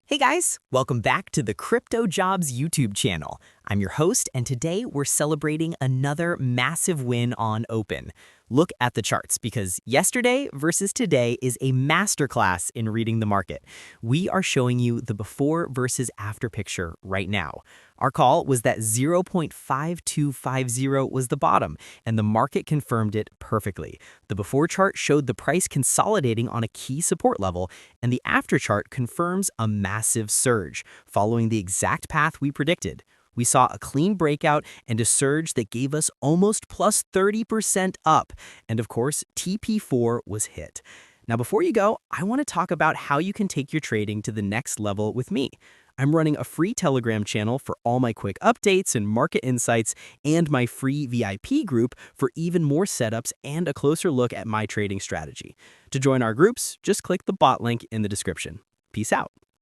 Hey guys, welcome back to the CryptoJobs YouTube channel. I'm your host, and today we're celebrating another massive win on Open. Look at the charts because yesterday versus today is a masterclass in reading the market. We are showing you the before versus after picture right now. Our call was that 0.5250 was the bottom, and the market confirmed it perfectly. The before chart showed the price consolidating on a key support level, and the after chart confirms a massive surge, following the exact path we predicted. We saw a clean breakout and a surge that gave us almost plus 30% up. And of course, TP4 was hit. Now, before you go, I want to talk about how you can take your trading to the next level with me. I'm running a free Telegram channel for all my quick updates and market insights, and my free VIP group for even more setups and a closer look at my trading strategy. To join our groups, just click the bot link in the description. Peace out.